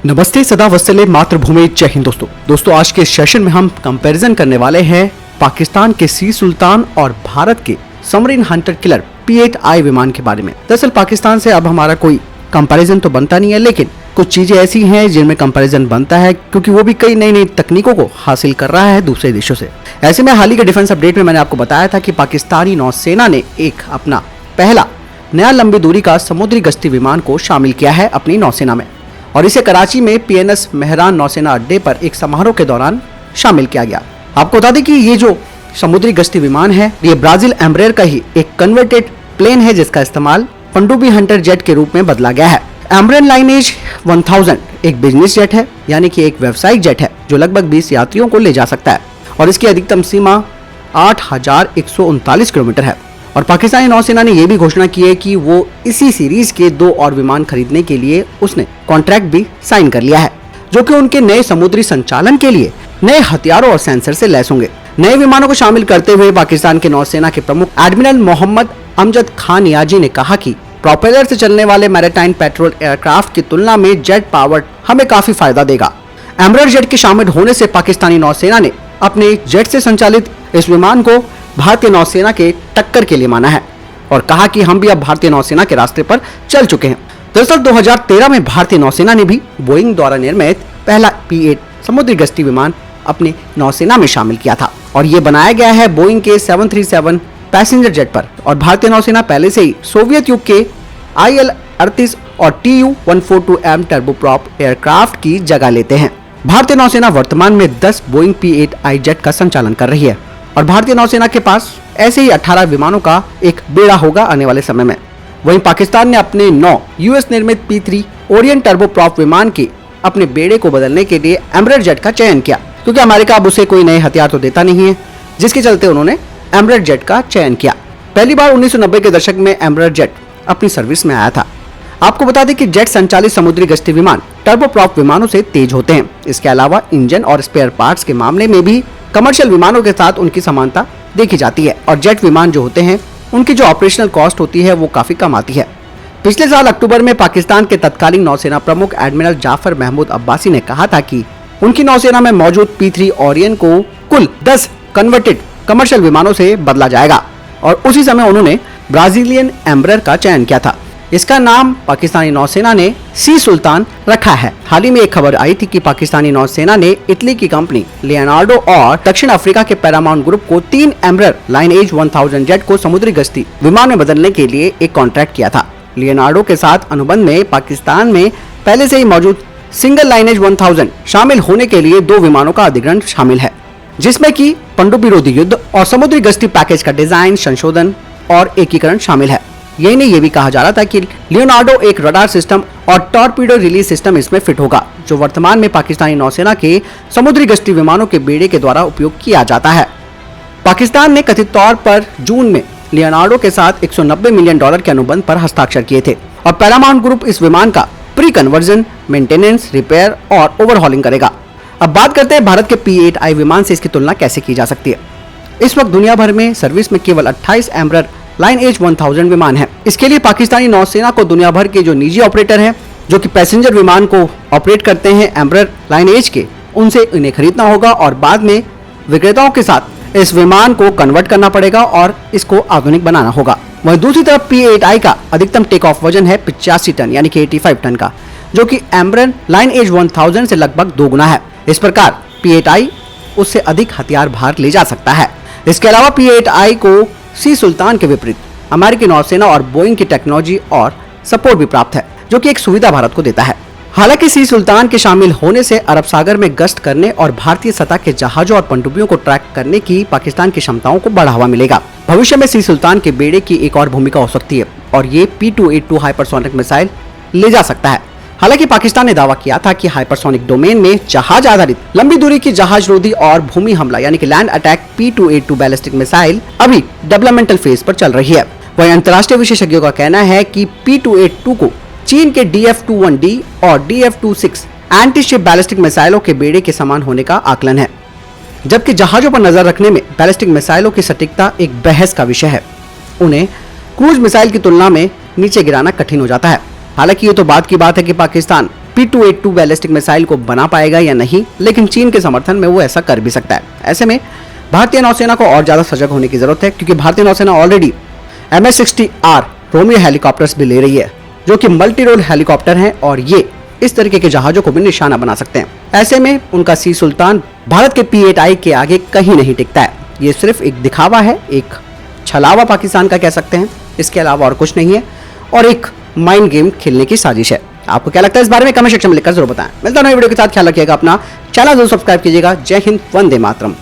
नमस्ते, सदा वत्सले, मातृभूमि, जय हिंद। दोस्तों आज के सेशन में हम कंपैरिजन करने वाले हैं पाकिस्तान के सी सुल्तान और भारत के सबमरीन हंटर किलर P-8I विमान के बारे में। दरअसल पाकिस्तान से अब हमारा कोई कंपैरिजन तो बनता नहीं है, लेकिन कुछ चीजें ऐसी हैं जिनमें कंपैरिजन बनता है, क्योंकि वो भी कई नई नई तकनीकों को हासिल कर रहा है दूसरे देशों से। ऐसे में हाल ही के डिफेंस अपडेट में मैंने आपको बताया था कि पाकिस्तानी नौसेना ने एक अपना पहला नया लंबी दूरी का समुद्री गश्ती विमान को शामिल किया है अपनी नौसेना में, और इसे कराची में PNS मेहरान नौसेना अड्डे पर एक समारोह के दौरान शामिल किया गया। आपको बता दें कि ये जो समुद्री गश्ती विमान है, ये ब्राजील एम्ब्रेयर का ही एक कन्वर्टेड प्लेन है, जिसका इस्तेमाल पनडुब्बी हंटर जेट के रूप में बदला गया है। एम्ब्रेयर लाइनेज 1000 एक बिजनेस जेट है, यानी कि एक व्यावसायिक जेट है जो लगभग 20 यात्रियों को ले जा सकता है, और इसकी अधिकतम सीमा 8139 किलोमीटर है। और पाकिस्तानी नौसेना ने यह भी घोषणा की है कि वो इसी सीरीज के 2 और विमान खरीदने के लिए उसने कॉन्ट्रैक्ट भी साइन कर लिया है, जो कि उनके नए समुद्री संचालन के लिए नए हथियारों और सेंसर से लैस होंगे। नए विमानों को शामिल करते हुए पाकिस्तान के नौसेना के प्रमुख एडमिरल मोहम्मद अमजद खान याजी ने कहा कि प्रोपेलर से चलने वाले मैरीटाइम पेट्रोल एयरक्राफ्ट की तुलना में जेट पावर्ड हमें काफी फायदा देगा। एम्ब्रेयर जेट के शामिल होने से पाकिस्तानी नौसेना ने अपने जेट से संचालित इस विमान को भारतीय नौसेना के टक्कर के लिए माना है, और कहा कि हम भी अब भारतीय नौसेना के रास्ते पर चल चुके हैं। दरअसल 2013 में भारतीय नौसेना ने भी बोइंग द्वारा निर्मित पहला P-8 समुद्री गश्ती विमान अपनी नौसेना में शामिल किया था, और ये बनाया गया है बोइंग के 737 पैसेंजर जेट पर। और भारतीय नौसेना पहले से ही सोवियत युग के IL-38 और Tu-142M टर्बोप्रॉप एयरक्राफ्ट की जगह लेते हैं। भारतीय नौसेना वर्तमान में 10 बोइंग P-8I जेट का संचालन कर रही है, और भारतीय नौसेना के पास ऐसे ही 18 विमानों का एक बेड़ा होगा आने वाले समय में। वहीं पाकिस्तान ने अपने 9 US निर्मित P-3 ओरियन टर्बोप्रॉप विमान के अपने बेड़े को बदलने के लिए एम्ब्रेयर जेट का चयन किया, क्योंकि अमेरिका अब उसे कोई नए हथियार तो देता नहीं है, जिसके चलते उन्होंने एम्ब्रेयर जेट का चयन किया। पहली बार 1990 के दशक में एम्ब्रेयर जेट अपनी सर्विस में आया था। आपको बता दें कि जेट संचालित समुद्री गश्ती विमान टर्बोप्रॉप विमानों से तेज होते हैं। इसके अलावा इंजन और स्पेयर पार्ट्स के मामले में भी कमर्शियल विमानों के साथ उनकी समानता देखी जाती है, और जेट विमान जो होते हैं उनकी जो ऑपरेशनल कॉस्ट होती है वो काफी कम आती है। पिछले साल अक्टूबर में पाकिस्तान के तत्कालीन नौसेना प्रमुख एडमिरल जाफर महमूद अब्बासी ने कहा था कि उनकी नौसेना में मौजूद P-3 ओरियन को कुल 10 कन्वर्टेड कमर्शियल विमानों से बदला जाएगा, और उसी समय उन्होंने ब्राजीलियन एम्ब्रेयर का चयन किया था। इसका नाम पाकिस्तानी नौसेना ने सी सुल्तान रखा है। हाल ही में एक खबर आई थी कि पाकिस्तानी नौसेना ने इटली की कंपनी लियोनार्डो और दक्षिण अफ्रीका के पैरामाउंट ग्रुप को 3 एम्ब्रेयर लाइनेज 1000 जेट को समुद्री गश्ती विमान में बदलने के लिए एक कॉन्ट्रैक्ट किया था। लियोनार्डो के साथ अनुबंध में पाकिस्तान में पहले से ही मौजूद सिंगल लाइनेज 1000 शामिल होने के लिए 2 विमानों का अधिग्रहण शामिल है, जिसमें कि पनडुब्बी रोधी युद्ध और समुद्री गश्ती पैकेज का डिजाइन, संशोधन और एकीकरण शामिल है। यही नहीं, ये भी कहा जा रहा था कि लियोनार्डो एक रडार सिस्टम और टॉर्पीडो रिलीज सिस्टम इसमें फिट होगा, जो वर्तमान में पाकिस्तानी नौसेना के समुद्री गश्ती विमानों के बेड़े के द्वारा उपयोग किया जाता है। पाकिस्तान ने कथित तौर पर जून में लियोनार्डो के साथ $190 मिलियन के अनुबंध पर हस्ताक्षर किए थे, और पैरामाउंट ग्रुप इस विमान का प्री कन्वर्जन, मेंटेनेंस, रिपेयर और ओवरहॉलिंग करेगा। अब बात करते हैं भारत के P-8I विमान से इसकी तुलना कैसे की जा सकती है। इस वक्त दुनिया भर में सर्विस में केवल 28 एम्ब्रेयर लाइनेज 1000 विमान है। इसके लिए पाकिस्तानी नौसेना को दुनिया भर के जो निजी ऑपरेटर हैं, जो कि पैसेंजर विमान को ऑपरेट करते हैं एम्ब्रेयर लाइनेज के, उनसे इन्हें खरीदना होगा, और बाद में विक्रेताओं के साथ इस विमान को कन्वर्ट करना पड़ेगा और इसको आधुनिक बनाना होगा। वहीं दूसरी तरफ P-8I का अधिकतम टेक ऑफ वजन है 85 टन यानी कि 85 टन का, जो कि एम्ब्रेयर लाइनेज 1000 से लगभग 2 गुना है। इस प्रकार P-8I उससे अधिक हथियार भार ले जा सकता है। इसके अलावा P-8I को सी सुल्तान के विपरीत अमेरिकी नौसेना और बोइंग की टेक्नोलॉजी और सपोर्ट भी प्राप्त है, जो कि एक सुविधा भारत को देता है। हालांकि सी सुल्तान के शामिल होने से अरब सागर में गश्त करने और भारतीय सतह के जहाजों और पनडुब्बियों को ट्रैक करने की पाकिस्तान की क्षमताओं को बढ़ावा मिलेगा। भविष्य में सी सुल्तान के बेड़े की एक और भूमिका हो सकती है, और ये P-282 हाइपरसोनिक मिसाइल ले जा सकता है। हालांकि पाकिस्तान ने दावा किया था कि हाइपरसोनिक डोमेन में जहाज आधारित लंबी दूरी की जहाज रोधी और भूमि हमला यानी कि land attack P-282 ballistic missile अभी डेवलपमेंटल फेज पर चल रही है। वहीं अंतर्राष्ट्रीय विशेषज्ञों का कहना है कि P-282 को चीन के DF-21D और DF-26 एंटी शिप बैलिस्टिक मिसाइलों के बेड़े के समान होने का आकलन है, जबकि जहाजों पर नजर रखने में बैलिस्टिक मिसाइलों की सटीकता एक बहस का विषय है। उन्हें क्रूज मिसाइल की तुलना में नीचे गिराना कठिन हो जाता है। हालांकि ये तो बात की बात है कि पाकिस्तान P282 बैलिस्टिक मिसाइल को बना पाएगा या नहीं, लेकिन चीन के समर्थन में वो ऐसा कर भी सकता है। ऐसे में भारतीय नौसेना को और ज्यादा सजग होने की जरूरत है, क्योंकि भारतीय नौसेना ऑलरेडी MS-60R रोमियो हेलीकॉप्टर्स भी ले रही है, जो कि मल्टी रोल हेलीकॉप्टर हैं और ये इस तरीके के जहाजों को भी निशाना बना सकते हैं। ऐसे में उनका सी सुल्तान भारत के P8I के आगे कहीं नहीं टिकता है। ये सिर्फ एक दिखावा है, एक छलावा पाकिस्तान का कह सकते हैं, इसके अलावा और कुछ नहीं है, और एक माइंड गेम खेलने की साजिश है। आपको क्या लगता है इस बारे में कमेंट सेक्शन में लिखकर जरूर बताएं। मिलता हूं नई वीडियो के साथ, ख्याल रखिएगा अपना, चैनल जरूर सब्सक्राइब कीजिएगा। जय हिंद, वंदे मातरम।